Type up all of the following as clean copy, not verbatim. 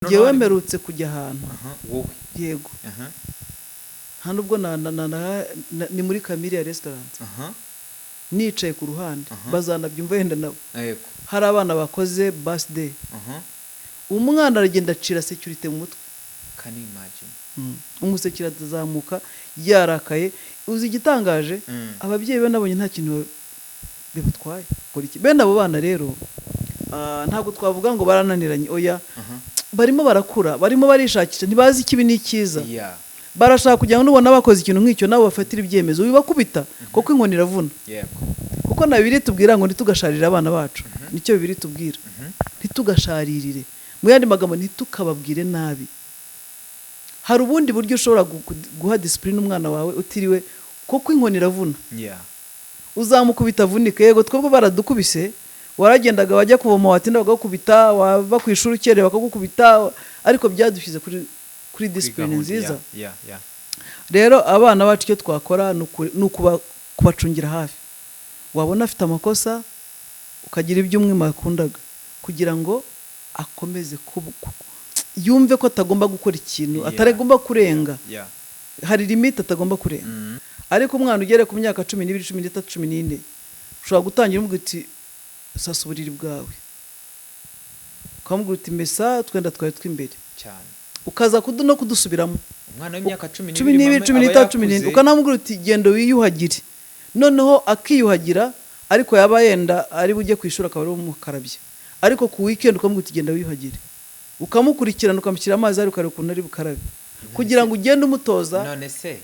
Ngewe mperutse kujya ahantu wowe yego nta nubwo ni muri Camille restaurant nicaye ku ruhande bazanabyumva yenda nabo yego hari abana bakoze birthday umwana aragenda acira security mu mutwe can you imagine umusekira atazamuka yarakaye uzi igitangaje ababyeyi be nabonye nta kintu bibatwaye kora iki bene abo bana rero ntabwo twavuga ngo barananiranye oya barimo barakura barimo barishakisha ntibazi ikibi n'ikiza barashaka kugira ngo nubona bakoze ikintu nk'icyo nabo bafatira ibyemezo bibakubita kuko inkoni iravuna yego kuko na bibiri tubwira ngo ntitugasharire abana bacu nicyo bibiri tubwira ntitugasharirire mu yandi magambo ntitukababwire nabi hari ubundi buryo ushobora guha discipline umwana wawe utiriwe kuko inkoni iravuna uzamukubita avunika yego twebwe baradukubise waragendaga wajya kuvoma watinda bagakubita waba ku ishuri ukere bakagukubita ariko byadushyize kuri discipline nziza rero abana bacu icyo twakora ni kubacungira hafi wabona afite amakosa ukagira ibyo umwe makundaga kugira ngo akomeze yumve ko atagomba gukora ikintu atagomba kurenga hari limite atagomba kurenga ariko umwana ugere ku myaka 12 13 14 ushobora gutangira umubwira uti sasa uburiri bwawe ukamubwira uti mesa twenda twawe twimbere cyane ukaza no kudusubiramo umwana w'imyaka 12 13 ukanamubwira uti gendo wiyuhagire noneho akiyuhagira ariko yaba yenda ari bujye kwishura akaba ari umukarabye ariko ku weekend ukamubwira uti genda wiyuhagire ukamukurikirana ukamushyira amazi ari ukareka ukuntu ari bukarabe kugira ngo ugende umutoza none se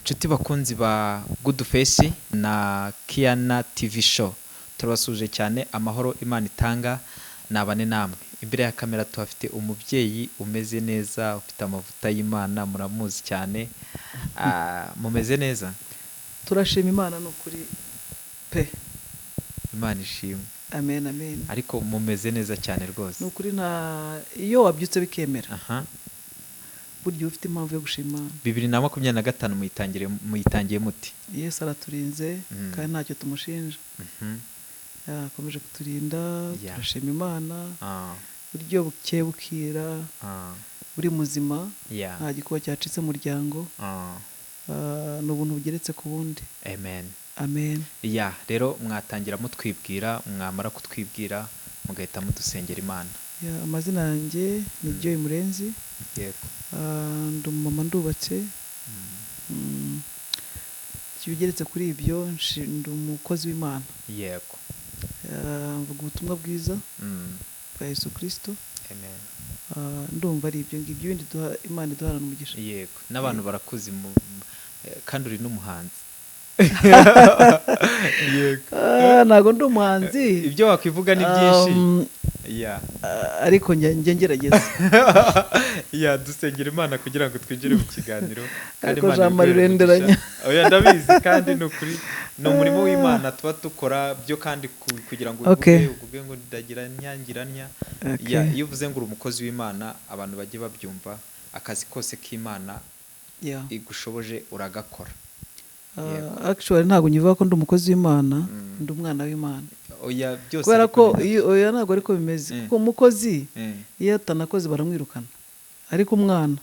nshuti bakunzi ba Good Face na Kiana TV show turabasuje cyane amahoro Imana itanga nabane namwe imbere ya kamera tuhafite umubyeyi umeze neza ufite amavuta y'Imana muramuzi cyane mumeze neza turashima Imana no kuri pe Imana ishimwe amen amen ariko mumeze neza cyane rwose no kuri iyo wabyutse bikemera buryo ufite impamvu yo gushima 2025 muyitangiye muti Yesu araturinze kandi ntacyo tumushinja yakomeje kuturinda turashima Imana buryo bukebukira buri muzima nta gikuba cyacitse mu muryango n'ubuntu bugeretse ku bundi amen rero mwatangira mutwibwira mwamara kutwibwira mugahita mudusengera Imana amazina yanjye ni Joy Murenzi yego ndi umumama ndubatse kibigeretse kuri ibyo ndi umukozi w'Imana yego mvuga ubutumwa bwiza bwa Yesu Kristo ndumva ari ibyo ngibyo bindi Imana iduhana umugisha yego n'abantu barakuzi kandi uri n'umuhanzi ntago ndi umuhanzi ibyo wakwivuga ni byinshi ariko njye ngerageza dusengera Imana kugira ngo twinjire mu kiganiro kandi Imana irenderanya ndabizi kandi ni umurimo w'Imana tuba dukora byo kandi kugira ngo uvuge ngo ndagira nyangiranya iyo uvuze ngo uri umukozi w'Imana abantu bajye babyumva akazi kose k'Imana igushoboje uragakora actually ntago nyivuga ko ndi umukozi w'Imana ndi umwana w'Imana byose kubera ko ntago ariko bimeze kuko umukozi iyo atanakoze baramwirukana ariko umwana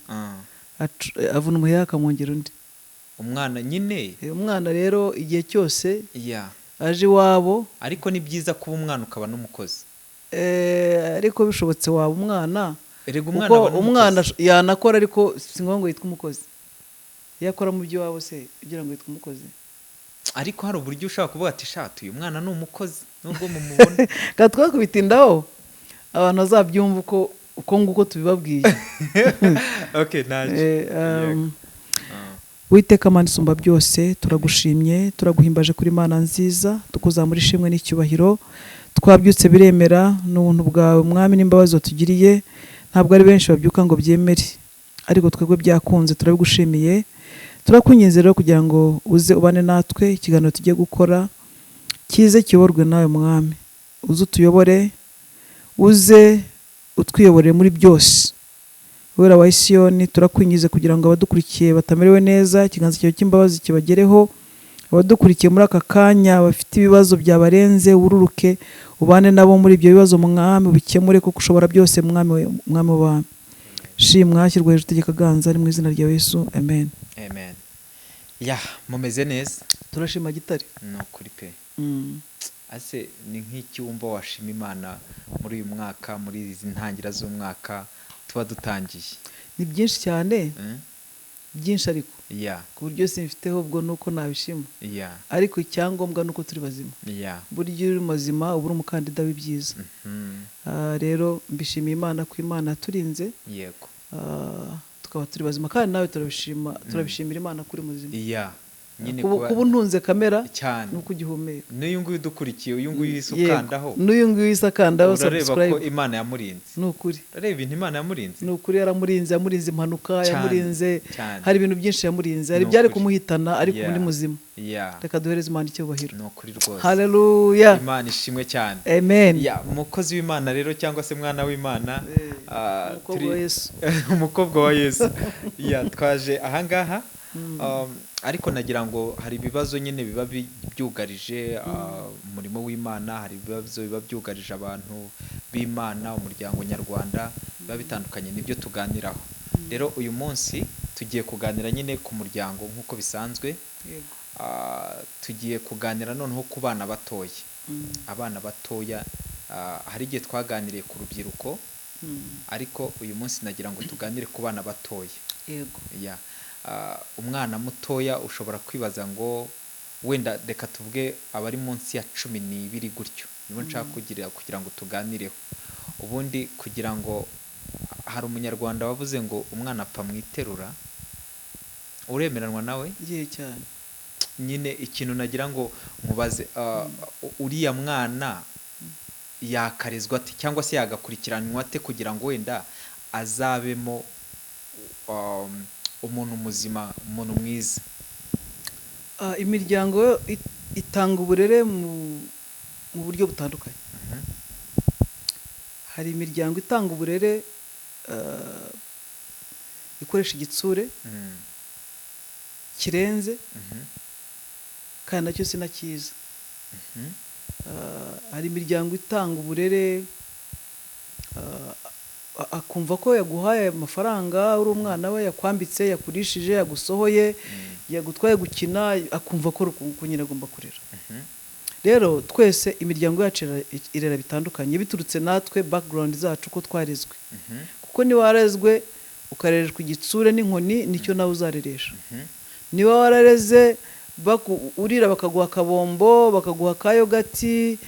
avuna umuheha akamwongera undi umwana nyine umwana rero igihe cyose aje iwabo ariko ni byiza kuba umwana ukaba n'umukozi ariko bishobotse waba umwana kuko umwana yanakora ariko si ngombwa ngo yitwe umukozi iyo akora mu by'iwabo se kugira ngo yitwe umukozi ariko hari uburyo ushaka kuvuga ati shatu uyu mwana ni umukozi nubwo mumubona gatwa kubitindaho abantu bazabyumva uko nguko tubibabwiye Witeka Mana isumba byose turagushimye turaguhimbaje kuri Mana nziza tukuzamura ishimwe n'icyubahiro twabyutse biremera n'ubuntu bwawe mwami n'imbabazi watugiriye ntabwo ari benshi babyuka ngo byemere ariko twebwe byakunze turabigushimiye turakwinginze rero kugira ngo uze ubane natwe ikiganiro tugiye gukora kize kiyoborwe nawe mwami uze utuyobore uze utwiyobore muri byose wera wa Siyoni turakwingize kugira ngo abadukurikiye batamerewe neza ikiganza cyawe cy'imbabazi kibagereho abadukurikiye muri aka kanya bafite ibibazo byabarenze ururuke ubane nabo muri ibyo bibazo mwami, ubikemure kuko ushobora byose mwami w'abami. Shimwa hashyirwa hejuru itegeka ganza ari mu izina rya Yesu, amen. Amen. Ya, mumeze neza? Turashima Gitare. Ni ukuri pe. Ase ni nk'iki wumva washima Imana muri uyu mwaka, muri izi ntangira z'umwaka tuba dutangiye? Ni byinshi cyane, byinshi ariko ku buryo simfiteho ubwo nuko nabishima, ariko icyangombwa nuko turi bazima. Burya uri mazima uba uri umukandida w'ibyiza. Rero mbishimiye Imana ko Imana yaturinze, yego, tukaba turi bazima, kandi nawe turabishimira Imana kuri muzima. Kuba untunze kamera nuko ugihumeka. N'uyu nguyu udukurikiye, uyu nguyu yise ukandaho, n'uyu nguyu yise akandaho subscribe. Urareba ko Imana yamurinze. Ni ukuri. Urareba ibintu Imana yamurinze. Ni ukuri, yamurinze impanuka, yamurinze, hari ibintu byinshi yamurinze, hari byari kumuhitana ariko undi muzima. Reka duhereze Imana icyubahiro. Ni ukuri rwose. Haleluya. Imana ishimwe cyane. Amen. Umukozi w'Imana rero, cyangwa se mwana w'Imana, umukobwa wa Yesu. Umukobwa wa Yesu. Twaje ahangaha. Ariko nagira ngo hari ibibazo nyine biba byugarije umurimo w'Imana, hari ibibazo biba byugarije abantu b'Imana, umuryango nyarwanda, biba bitandukanye n'ibyo tuganiraho. Rero uyu munsi tugiye kuganira nyine ku muryango nk'uko bisanzwe. Tugiye kuganira noneho ku bana batoya. Abana batoya, hari igihe twaganiriye ku rubyiruko, ariko uyu munsi nagira ngo tuganire ku bana batoya. Yego. Umwana mutoya ushobora kwibaza ngo wenda reka tuvuge abari munsi ya 12 gutyo nibo nshaka kugira ngo tuganireho. Ubundi kugira ngo, hari umunyarwanda wavuze ngo umwana apfa mu iterura. Uremeranwa nawe? Ngiye cyane. Nyine ikintu nagira ngo mubaze, uriya mwana yakarezwa ate cyangwa se yagakurikiranwa ate kugira ngo wenda azabemo umuntu muzima, umuntu mwiza? Imiryango itanga uburere mu buryo butandukanye. Hari imiryango itanga uburere ikoresha igitsure kirenze, kandi nacyo si na cyiza. Hari imiryango itanga uburere akumva ko yaguhaye amafaranga uri umwana we, yakwambitse, yakurishije, yagusohoye, yagutwaye gukina, akumva ko nyine agomba kurera. Rero twese imiryango yacu irera bitandukanye biturutse natwe background zacu ko twarezwe. Kuko ni warezwe ukarereshwa igitsure n'inkoni, nicyo nawe uzareresha. Niba warareze urira bakaguha akabombo, bakaguha kayogati,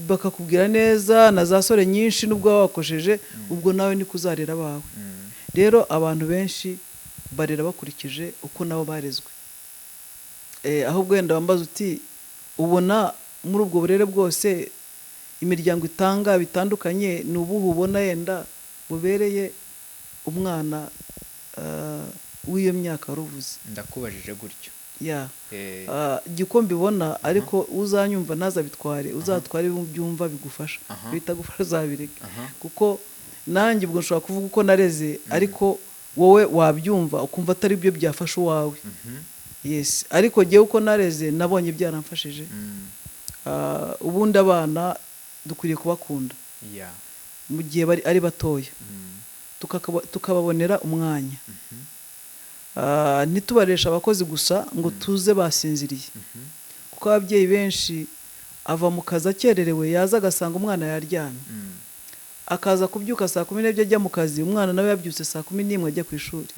bakakubwira neza na za sore nyinshi n'ubwo wakosheje, ubwo nawe niko uzarera abawe. Rero abantu benshi barera bakurikije uko nabo barezwe. Ahubwo wenda wambaza uti, ubona muri ubwo burere bwose imiryango itanga bitandukanye, ni ubuhe ubona yenda bubereye umwana w'iyo myaka waruvuze? Ndakubajije gutyo. Giko mbibona, ariko uzanyumva ntazabitware, uzatware byumva bigufasha, bitagufasha uzabireke. Kuko nanjye ubwo nshobora kuvuga uko nareze, ariko wowe wabyumva ukumva atari byo byafasha uwawe. Yes, ariko jyewe uko nareze nabonye byaramfashije. Ubundi abana dukwiriye kubakunda mu gihe ari batoya, tukababonera umwanya. Ntitubaresha abakozi gusa ngo tuze basinziriye, kuko ababyeyi benshi ava mu kazi akererewe, yaza agasanga umwana yaryamye, akaza kubyuka saa 12 ajya mu kazi, umwana nawe yabyutse saa 11 ajya ku ishuri.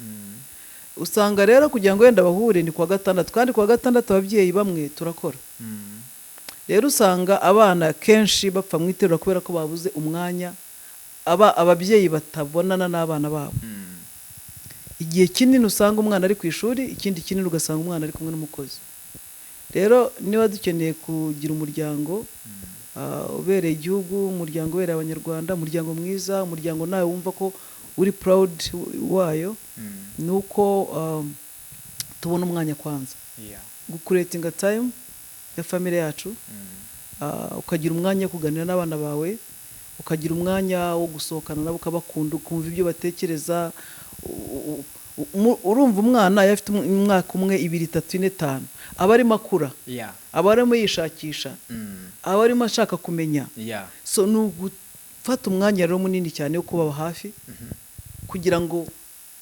Usanga rero kugira ngo wenda bahure ni kuwa gatandatu, kandi kuwa gatandatu ababyeyi bamwe turakora. Rero usanga abana kenshi bapfa mu iterura kubera ko babuze umwanya, ababyeyi batabonana n'abana babo. Igihe kinini usanga umwana ari ku ishuri, ikindi kinini ugasanga umwana ari kumwe n'umukozi. Rero niba dukeneye kugira umuryango ubereye igihugu, umuryango ubereye abanyarwanda, umuryango mwiza, umuryango nawe wumva ko uri proud wayo, nuko tubona umwanya kwanza. Gucreatinga time ya family yacu, ukagira umwanya wo kuganira n'abana bawe, ukagira umwanya wo gusohokana nabo, ukabakunda, ukumva ibyo batekereza. Urumva umwana yafite umwaka 1, 2, 3, 4, 5 aba arimo akura, aba arimo yishakisha, aba arimo ashaka kumenya. Yeah. So ni ugufata umwanya rero munini cyane wo kubaba hafi kugira ngo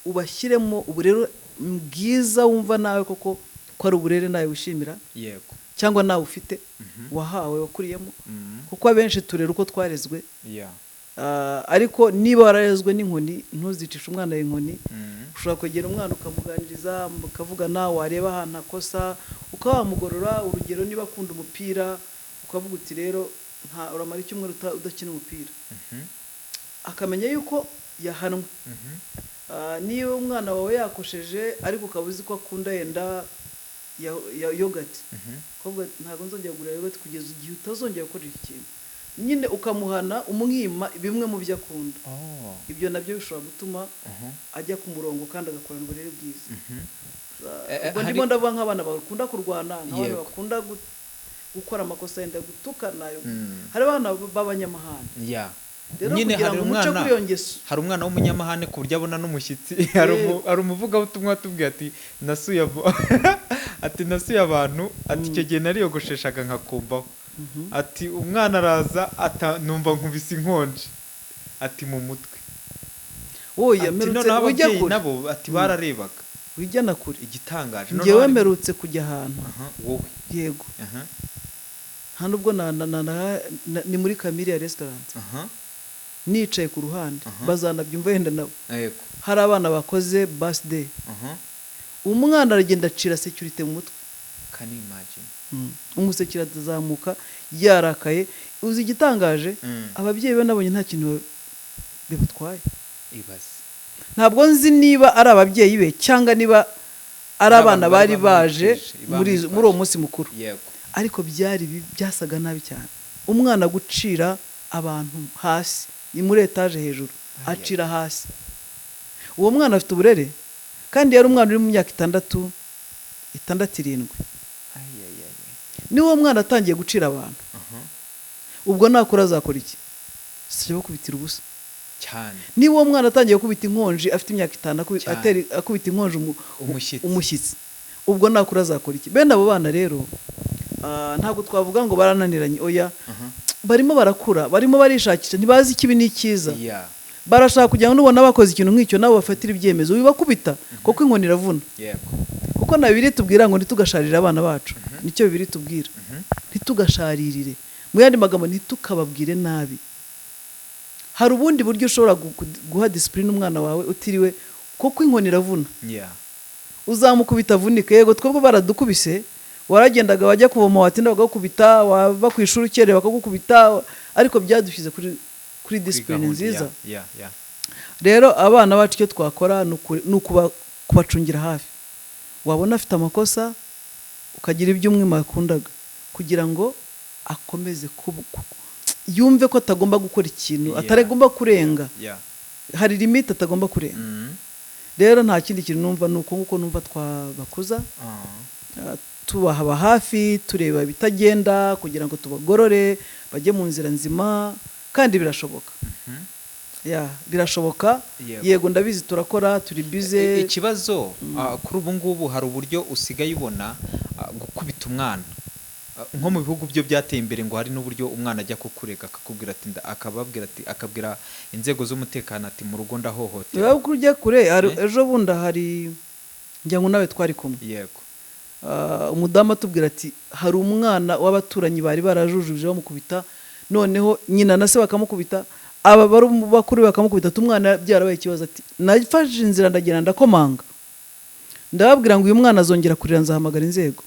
ubashyiremo uburere bwiza wumva nawe koko ko ari uburere nawe wishimira Yego. cyangwa nawe ufite wahawe wakuriyemo kuko abenshi turera uko twarezwe. Yeah. Ariko niba wararezwe n'inkoni ntuzicishe umwana inkoni. Ushobora kwegera umwana ukamuganiriza mukavugana, wareba ahantu akosa ukawamugorora. Urugero niba akunda umupira ukavuga uti rero uramara icyumweru udakina umupira, akamenya yuko yahanwe. Niba umwana wawe yakosheje ariko ukaba uzi ko akunda yenda yogati, ntabwo nzongera kugura yogati kugeza igihe utazongera gukora ikintu, nyine ukamuhana umwima bimwe mu byo akunda. Ibyo nabyo bishobora gutuma ajya ku murongo kandi agakorana uburere bwiza. Ubwo ndimo ndavuga nk'abana bakunda kurwana, nk'abana bakunda gukora amakosa yenda gutukana. Hari abana b'abanyamahane. Nyine hari umwana w'umunyamahane ku buryo abona n'umushyitsi. Hari umuvugabutumwa watubwiye ati nasuye abantu, ati icyo gihe nariyogosheshaga nkakumbaho. Ati umwana araza numva nkubise inkonje, ati mu mutwe. Oya merutse ujya kure nabo ati bararebaga wijyana kure. Igitangaje ngewe merutse kujya ahantu. Wowe yego. Nta nubwo ni muri Camille restaurant. Nicaye ku ruhande bazanabyumva yenda nabo. Yego. Hari abana bakoze birthday. Umwana aragenda acira security mu mutwe. Can you imagine? Umusekira atazamuka yarakaye. Uzi igitangaje ababyeyi be nabonye nta kintu bibatwaye. Ibaze. Ntabwo nzi niba ari ababyeyi be cyangwa niba ari abana bari baje muri uwo munsi mukuru. Yego. Ariko byasaga nabi cyane. Umwana gucira abantu hasi ni muri etage hejuru, acira hasi. Uwo mwana afite uburere kandi yari umwana uri mu myaka 6, 7. Ni uwo mwana atangiye gucira abantu. Ubwo nakura azakora iki? Sije kubitira ubusa cyane. Ni uwo mwana atangiye kubita inkonji afite imyaka 5 akubita inkonji umushyitsi. Ubwo nakura azakora iki? Bene abo bana rero ntabwo twavuga ngo barananiranye. Oya, barimo barakura, barimo barishakisha, ntibazi ikibi n'ikiza. Barashaka kugira ngo nubona bakoze ikintu nk'icyo nabo bafatira ibyemezo bibakubita kuko inkoni iravuna. Yego. Kuko na Bibiliya tubwira ngo ntitugasharire abana bacu. Nicyo Bibiliya tubwira. Ntitugasharirire. Mu yandi magambo ntitukababwire nabi. Hari ubundi buryo ushobora guha discipline umwana wawe utiriwe kuko inkoni iravuna. Uzamukubita avunika. Yego twebwe baradukubise, waragendaga wajya kuvoma watinda bagakubita, wava ku ishuri ukere bakagukubita, ariko byadushyize kuri discipline nziza. Rero abana bacu icyo twakora ni kubacungira hafi. Wabona afite amakosa ukagira ibyo umwima yakundaga kugira ngo akomeze yumve ko atagomba gukora ikintu atagomba kurenga. Hari limite atagomba kurenga. Rero nta kindi kintu numva nuko nguko numva twabakuza. Tubahaba hafi, tureba ibitagenda kugira ngo tubagorore bajye mu nzira nzima, kandi birashoboka. Birashoboka. Yego ndabizi turakora, turi bize. Ikibazo kuri ubu ngubu hari uburyo usigaye ubona gukubita umwana nko mu bihugu byo byateye imbere, ngo hari n'uburyo umwana ajya kukurega akakubwira ati akabwira inzego z'umutekano ati mu rugo ndahohotera. Biba kurya kure. Ejo bunda hari njya ngo nawe twari kumwe. Yego. Umudamu atubwira ati hari umwana w'abaturanyi bari barajujuje bamukubita, noneho nyina na se bakamukubita, aba bari bakuru bakamukubita. Umwana byarabaye ikibazo ati nafashe inzira ndagenda ndakomanga, ndababwira ngo uyu mwana azongera kurira nzahamagara inzego.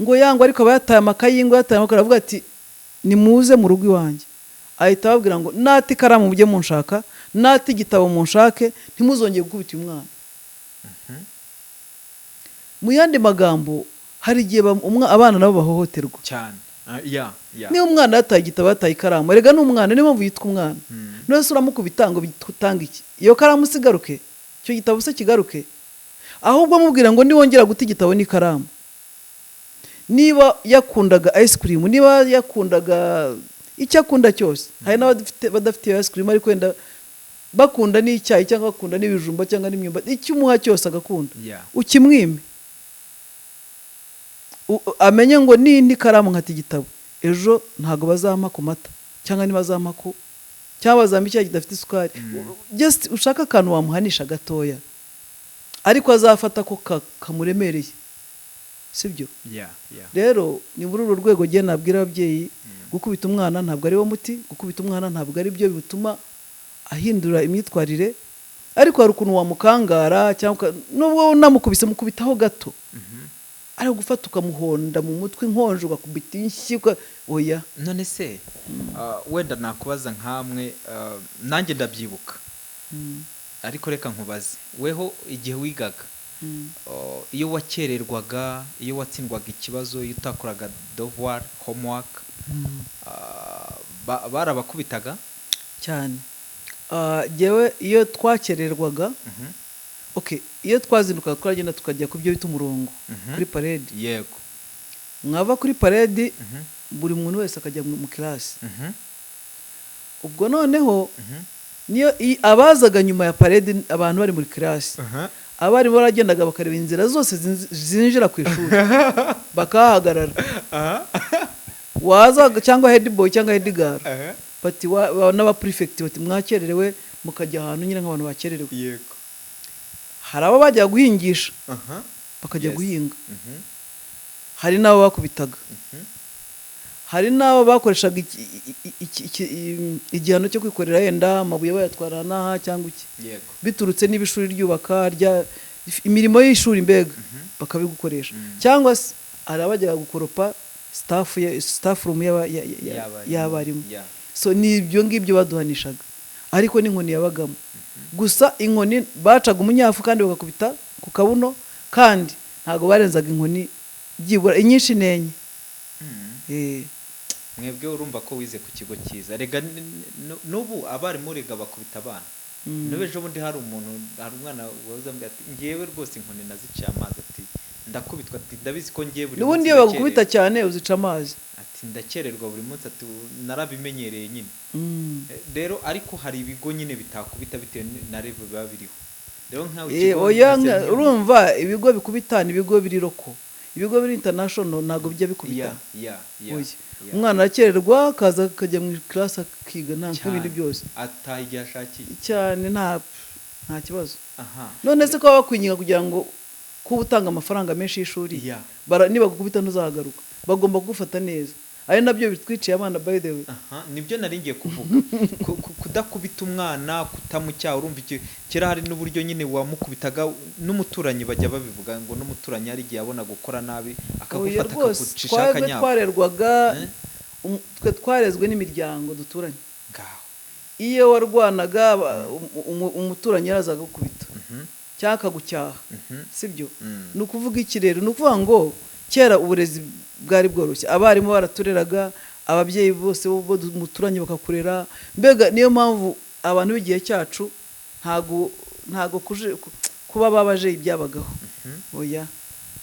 Ngo yango ariko bayataye amakayi, ngo yataye amakara, avuga ati nimuze mu rugo iwanjye. Ahita ababwira ngo nati karamu mujye munshaka, nati igitabo munshake, ntimuzongeye gukubita uyu mwana. Mu yandi magambo hari igihe abana nabo bahohoterwa cyane. Niba umwana yataye igitabo yataye ikaramu, erega n'umwana niyo mpamvu yitwa umwana. None se uramukubita ngo bitanga iki? Iyo karamu sigaruke, icyo gitabo se kigaruke. Ahubwo amubwira ngo niwongera guta igitabo n'ikaramu. Niba yakundaga ice cream, niba yakundaga icyo akunda cyose, hari n'abadafite ice cream ariko wenda bakunda n'icyayi cyangwa bakunda n'ibijumba cyangwa n'imyumbati, icyo umuha cyose agakunda, ukimwime. amenye ngo n'indi karamu nkata igitabo ejo ntago bazampa ku mata cyangwa ntibazampa ku cyangwa bazampa icyayi kidafite isukari just ushaka akantu wamuhanisha gatoya ariko azafata ko kamuremereye sibyo rero ni muri uru rwego giye nabwira ababyeyi gukubita umwana ntabwo ari wo muti gukubita umwana ntabwo ari byo bituma ahindura imyitwarire ariko hari ukuntu wamukangara cyangwa nubwo unamukubise mukubitaho gato ari gufata ukamuhonda mu mutwe inkonje ugakubita inshyi oya none se wenda nakubaza nkamwe nanjye ndabyibuka ariko reka nkubaze weho igihe wigaga iyo wakererwaga iyo watsindwaga ikibazo iyo utakoraga devoir homework barabakubitaga cyane jewe iyo twakererwaga iyo twazindukaga twagenda tukajya ku byo bita umurongo kuri parade yego mwava kuri parade buri muntu wese akajya mu kirasi ubwo noneho niyo abazaga nyuma ya parade abantu bari muri kirasi abari baragendaga bakareba inzira zose zinjira ku ishuri bakahagarara waza cyangwa head boy cyangwa head girl bati n'aba prefect bati mwakererewe mukajya ahantu nyine nk'abantu bakererewe yego hari abo bajya guhingisha bakajya guhinga hari n'abo bakubitaga hari n'abo bakoreshaga igihano cyo kwikorera yenda amabuye bayatwara n'aha cyangwa iki biturutse n'ibishuri ryubaka imirimo y'ishuri mbega bakabigukoresha cyangwa se hari abajyaga gukoropa staff room y'abarimu so ni ibyo ngibyo baduhanishaga ariko n'inkoni yabagamo gusa inkoni bacaga umunyafu kandi bagakubita ku kabuno kandi ntago barenzaga inkoni byibura inyinshi nenye mwebwe urumva ko wize ku kigo cyiza rega n'ubu abarimu rega bakubita abana n'ejo bundi hari umwana waza mbwira ati ngewe rwose inkoni naziciye amazi ati ndakubitwa ati ndabizi ko ngiye buri munsi n'ubundi iyo bagukubita cyane uzica amazi ati ndakererwa buri munsi ati narabimenyereye nyine rero ariko hari ibigo nyine bitakubita bitewe na level biba biriho rero nkawe urumva ibigo bikubita ni ibigo biri loko ibigo biri international ntago bijya bikubita umwana arakererwa akaza akajya mu class akiga nta nk'ibindi byose atayigiye ashakiye cyane nta kibazo none se ko bakwinyiga kugira ngo kuba utanga amafaranga menshi y'ishuri niba gukubita ntuzahagaruka bagomba kugufata neza ari nabyo bitwiciye abana by the way nibyo nari ngiye kuvuga kudakubita umwana kutamucyaha urumva iki kera hari n'uburyo nyine wamukubitaga n'umuturanyi bajya babivuga ngo n'umuturanyi ari giye abona gukora nabi akagufata akagucisha akanyabo twarerwaga twe twarezwe n'imiryango duturanye iyo warwanaga umuturanyi yarazaga gukubita cyangwa akagucyaha sibyo ni ukuvuga iki rero ni ukuvuga ngo kera uburezi bwari bworoshye abarimu baratureraga ababyeyi bose bo muturanye bakakurera mbega niyo mpamvu abantu b'igihe cyacu ntago kuba babaje ibyabagaho oya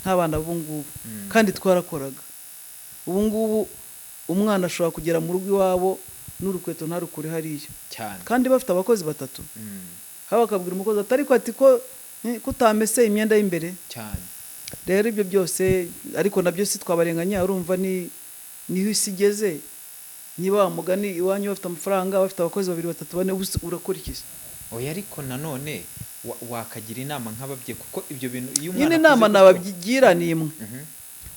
nk'abana b'ubungubu kandi twarakoraga ubungubu umwana ashobora kugera mu rugo iwabo n'urukweto ntarukure hariya kandi bafite abakozi batatu haba bakabwira umukozi ati ko kutamese imyenda y'imbere cyane rero ibyo byose ariko nabyo si twabarenganya urumva niho isi igeze niba wamugani iwanyu bafite amafaranga bafite abakozi 2 3 4 urakora iki oya ariko nanone wakagira inama nk'ababyeyi kuko ibyo bintu iyo umwana nyine inama nabagira ni imwe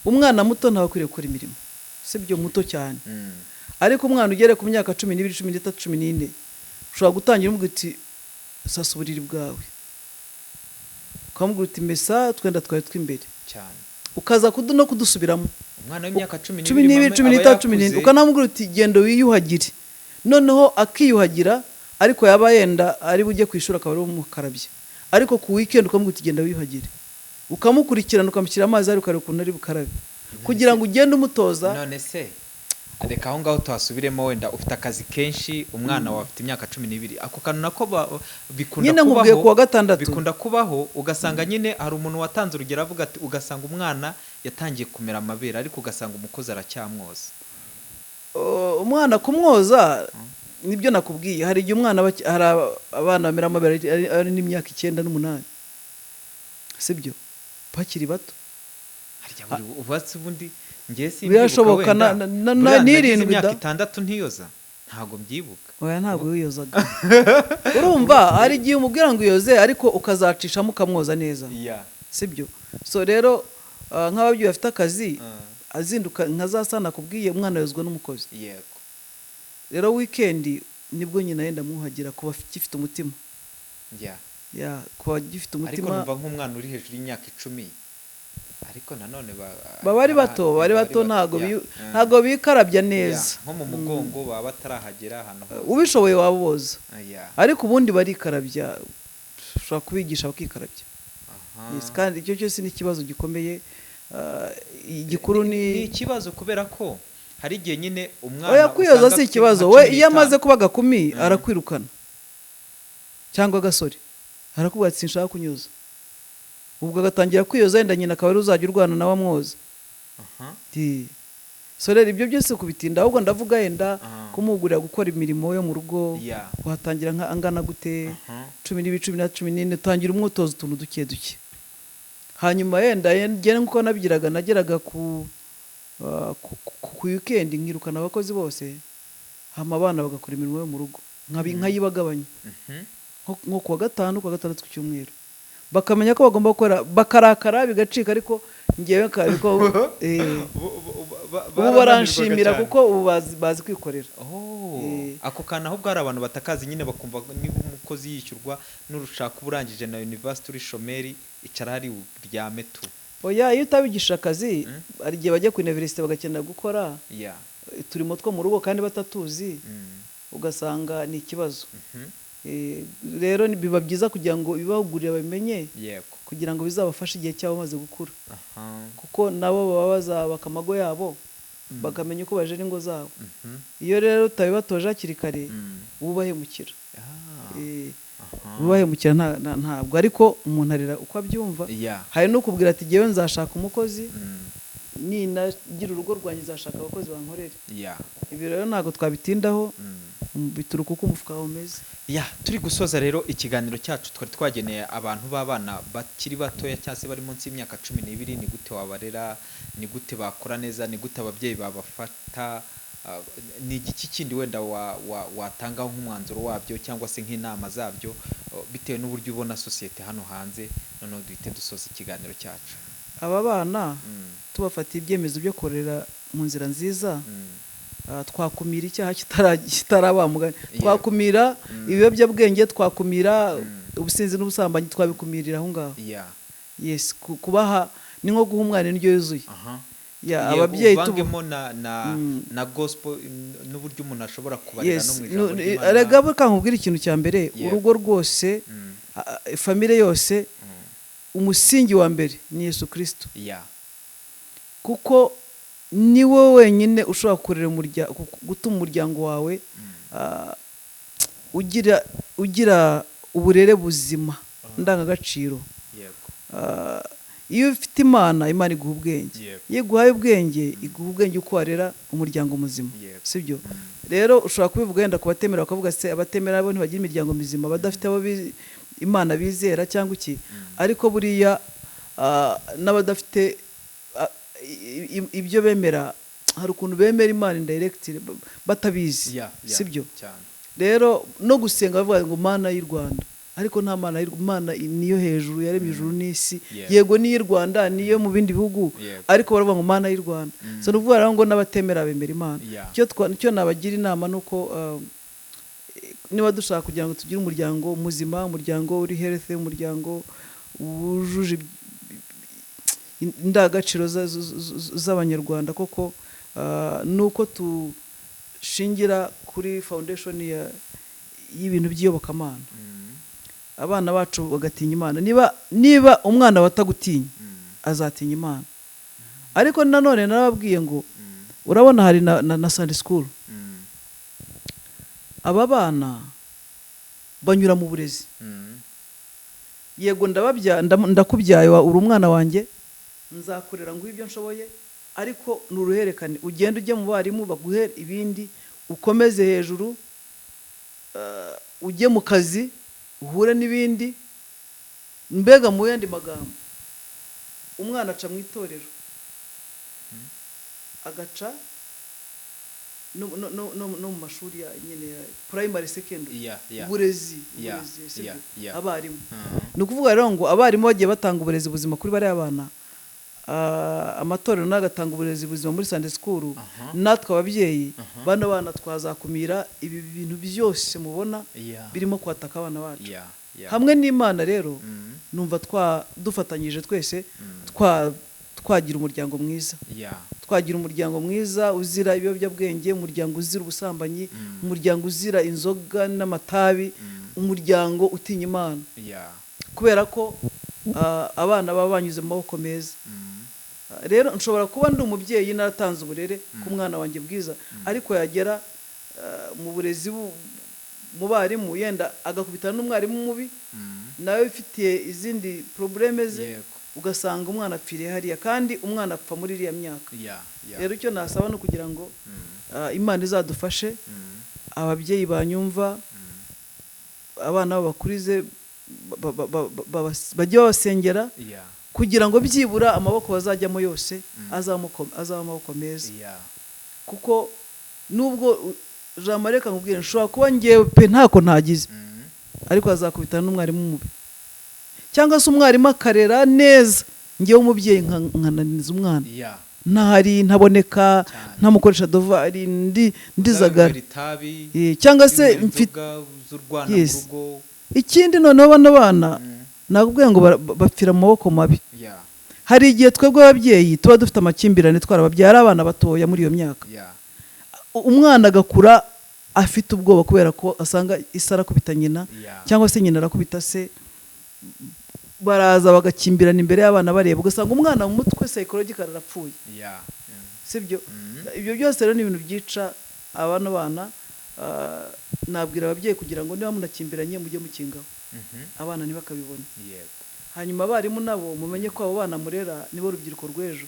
umwana muto ntabakwiriye gukora imirimo sibyo muto cyane ariko umwana ugere ku myaka 12 13 14 ushobora gutangira umubwira uti sasa uburiri bwawe ukamubwira uti mesa twenda twawe twimbere cyane ukaza no kudusubiramo umwana w'imyaka 12 13 ukanamubwira uti gendo wiyuhagire noneho akiyuhagira ariko yaba yenda ari bujye kwishura akaba ari umukarabye ariko ku weekend ukamubwira uti genda wiyuhagire ukamukurikirana ukamushyira amazi ari ukareba ukuntu ari bukarabe kugira ngo ugende umutoza none se reka aho ngaho tuhasubiremo wenda ufite akazi kenshi umwana wawe afite imyaka 12 ako kantu nako bikunda nyine nkubwiye ku wa gatandatu bikunda kubaho ugasanga nyine hari umuntu watanze urugero avuga ati ugasanga umwana yatangiye kumera amabere ariko ugasanga umukozi aracyamwoza umwana kumwoza nibyo nakubwiye hari igihe umwana hari abana bamera amabere ari n'imyaka 9 n'umunani sibyo bakiri bato ubatse ubundi ngiye birashoboka n'irindwi imyaka 6 ntiyoza ntago mbyibuka. Oya ntabwo wiyozaga. Urumva hari igihe umubwira ngo uyoze ariko ukazacishamo ukamwoza neza. Sibyo? So rero nk'ababyeyi bafite akazi azinduka nka za sana kubwiye umwana yozwa n'umukozi. Yego. Rero weekend nibwo nyina yenda muhagira kuba gifite umutima. Kuba gifite umutima. Ariko numva nk'umwana uri hejuru y'imyaka 10 ariko nanone bari bato ntago bikarabya neza nko mu mugongo baba batarahagera hano ubishoboye waboza ariko ubundi barikarabya ushobora kubigisha bakikarabya. Kandi icyo cyose ni ikibazo gikomeye. Igikuru ni ikibazo kubera ko hari igihe nyine umwana kwiyoza si ikibazo. We iyo amaze kuba gakumi arakwirukana cyangwa agasore arakubwira ati sinshaka kunyoza. Ubwo agatangira kwiyoza yenda nyina akaba ari uzajya urwana nawe amwoza. So rero ibyo byose kubitinda ahubwo ndavuga yenda kumugurira gukora imirimo yo mu rugo watangira nka angana gute 12 14 utangira umwutozo tuntu duke duke. Hanyuma yenda ngene nkuko nabigiraga nageraga ku weekend nkirukana abakozi bose hama abana bagakora imirimo yo mu rugo nkayibagabanya nko kuwa gatanu kuwa gatandatu ku cyumweru bakamenya ko bagomba gukora bakarakara bigacika ariko ngewe kabiko ubu baranshimira kuko ubu bazi kwikorera. Ako kana ahubwo hari abantu batakazi nyine bakumva niba umukozi yishyurwa n'urushaka uburangije na university uri shomeri icara hari uryame tu. Oya iyo utabigisha akazi ari gihe bajya ku university bagakenera gukora turimo two mu rugo kandi batatuzi ugasanga ni ikibazo. Rero biba byiza kugira ngo ibahugurire babimenye kugira ngo bizabafashe igihe cyabo maze gukura. Kuko nabo babaza bakamago yabo bakamenya uko baje n'ingo zabo. Iyo rero utabibatoje hakiri kare ubahemukira. Ubahemukira ntabwo ariko umuntu arira uko abyumva. Hari no kubwira ati jewe nzashaka umukozi ninagira urugo rwanjye nzashaka abakozi bankorere. Ibi rero ntago twabitindaho bituruka uko umufuka umeze. Turi gusoza rero ikiganiro cyacu twari twageneye abantu b'abana bakiri batoya cyase bari munsi y'imyaka 12 ni gute wabarera ni gute bakora neza ni gute ababyeyi babafata ni igiki kindi wenda watangaho nk'umwanzuro wabyo cyangwa se nk'inama zabyo bitewe n'uburyo ubona societe hano hanze none duhite dusoza ikiganiro cyacu. Aba bana tubafatiye ibyemezo byo korera mu nzira nziza twakumira icyaha kitarabamugana twakumira ibiyobyabwenge twakumira ubusinzi n'ubusambanyi twabikumirira aho ngaho. Yes kubaha ni nko guha umwana indyo yuzuye. Ababyeyi tubangemo na gospel n'uburyo umuntu ashobora kubarira no mu ijambo ry'Imana. Arega bakangubwira ikintu cya mbere urugo rwose famille yose umusingi wa mbere ni Yesu Kristo. Kuko ni wowe wenyine ushobora kurera gutuma umuryango wawe ugira uburere buzima ndangagaciro. Iyo ufite Imana iguha ubwenge. Iyo iguhaye ubwenge iguha ubwenge uko warera umuryango muzima. Sibyo? Rero ushobora kubivuga yenda kubatemera bakavuga se abatemera bo ntibagira imiryango mizima badafite abo Imana bizera cyangwa iki ariko buriya n'abadafite ibyo bemera hari ukuntu bemera Imana indirect batabizi. Sibyo? Rero no gusenga bavuga ngo Mana y'u Rwanda ariko nta Mana niyo hejuru yaremye ijuru n'isi. Yego ni y'u Rwanda niyo mu bindi bihugu ariko baravuga ngo Mana y'u Rwanda. So nuvuga ngo n'abatemera bemera Imana. Cyo nabagira inama nuko niba dushaka kugira ngo tugire umuryango muzima umuryango uri healthy umuryango wujuje indagaciro z'abanyarwanda koko nuko tushingira kuri foundation y'ibintu by'iyobokamana. Abana bacu bagatinya Imana. Niba umwana watagutinya azatinya Imana. Ariko nanone narababwiye ngo urabona hari na Sunday school. Aba bana banyura mu burezi. Yego ndakubyaye uri umwana wanjye nzakurera ngo ibyo nshoboye ariko nuruherekane ugenda ujye mu barimu baguhe ibindi ukomeze hejuru ujye mu kazi uhure n'ibindi mbega mu yandi magambo umwana aca mu itorero agaca no mu mashuri nyine ya primary secondary uburezi sibyo abarimu ni ukuvuga rero ngo abarimu bagiye batanga uburezi buzima kuri bariya bana, amatorero n'agatanga uburezi buzima muri Sunday school, natwe ababyeyi bano bana twazakumira ibi bintu byose mubona birimo kwataka abana bacu hamwe n'Imana. Rero numva dufatanyije twese twagira umuryango mwiza, twagira umuryango mwiza uzira ibiyobyabwenge, umuryango uzira ubusambanyi, umuryango uzira inzoga n'amatabi, umuryango utinya Imana, kubera ko abana baba banyuze mu maboko meza. Rero nshobora kuba ndi umubyeyi naratanze uburere ku mwana wanjye bwiza, ariko yagera mu burezi mu barimu yenda agakubitana n'umwarimu mubi nawe ufitiye izindi probleme ze, ugasanga umwana apfiriye hariya, kandi umwana apfa muri iriya myaka. Rero icyo nasaba no kugira ngo Imana izadufashe, ababyeyi banyumva, abana babakurize bajye babasengera kugira ngo byibura amaboko bazajyamo yose azaba amaboko meza. Kuko nubwo Jean-Marie nkubwira nshobora kuba ngewe pe ntako ntagize, ariko azakubitana n'umwarimu mubi, cyangwa se umwarimu akarera neza, ngewe umubyeyi nkananiza umwana ntahari, ntaboneka, ntamukoresha dovari, ndizagara, cyangwa se mfite ikindi. Noneho bano bana nakubwiye ngo bapfira mu maboko mabi. Hari igihe twebwe ababyeyi tuba dufite amakimbirane twarababyara abana batoya muri iyo myaka, umwana agakura afite ubwoba kubera ko asanga isi arakubita nyina, cyangwa se nyina arakubita se, baraza bagakimbirana imbere y'abana bareba, ugasanga umwana mu mutwe psychological arapfuye. Sibyo? Ibyo byose rero ni ibintu byica abana bana. Nabwira ababyeyi kugira ngo niba munakimbiranye mujye mukingaho, abana ntibakabibone. Hanyuma abarimu nabo mumenye ko abo bana murera nibo rubyiruko rw'ejo,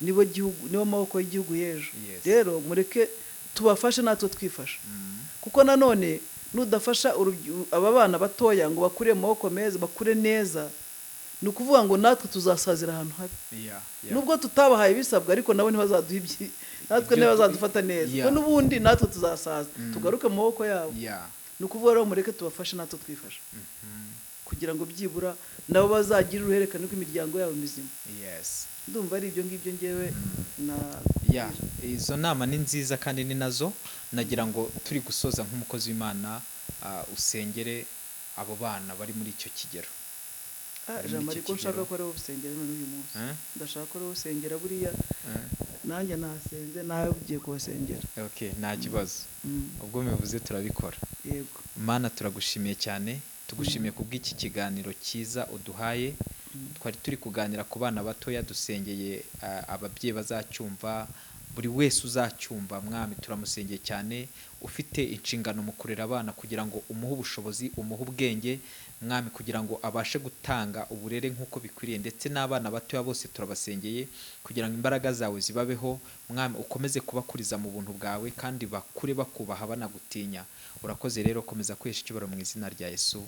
nibo amaboko y'igihugu y'ejo. Rero mureke tubafashe natwe twifasha, kuko nanone nudafasha aba bana batoya ngo bakure mu maboko meza, bakure neza, ni ukuvuga ngo natwe tuzasazira ahantu habi. Nubwo tutabahaye ibisabwa, ariko nabo ntibazaduha natwe ntibazadufata neza, kuko n'ubundi natwe tuzasaza tugaruke mu maboko yabo. Ni ukuvuga rero mureke tubafashe natwe twifasha, kugira ngo byibura nabo bazagira uruhererekane rw'imiryango yabo mizima. Ndumva ari ibyo ngibyo ngewe izo nama ni nziza kandi ni nazo nagira ngo turi gusoza nk'umukozi w'Imana usengere abo bana bari muri icyo kigero. Jean-Marie ko nshaka ko ari ubusengera none uyu munsi ndashaka ko ari ubusengera buriya nanjye nasenze nawe ugiye kubasengera. Nta kibazo, ubwo mubivuze turabikora. Yego Mana, turagushimiye cyane, tugushimiye kubw'iki kiganiro cyiza uduhaye. Twari turi kuganira ku bana batoya, dusengeye ababyeyi bazacyumva, buri wese uzacyumva. Mwami, turamusengeye cyane, ufite inshingano mu kurera abana kugira ngo umuhe ubushobozi, umuhe ubwenge Mwami, kugira ngo abashe gutanga uburere nk'uko bikwiriye, ndetse n'abana batoya bose turabasengeye kugira ngo imbaraga zawe zibabeho. Mwami, ukomeze kubakuriza mu buntu bwawe, kandi bakure bakubaha banagutinya. Urakoze rero, komeza kwesha icyubahiro mu izina rya Yesu.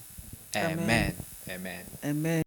Amen. Amen.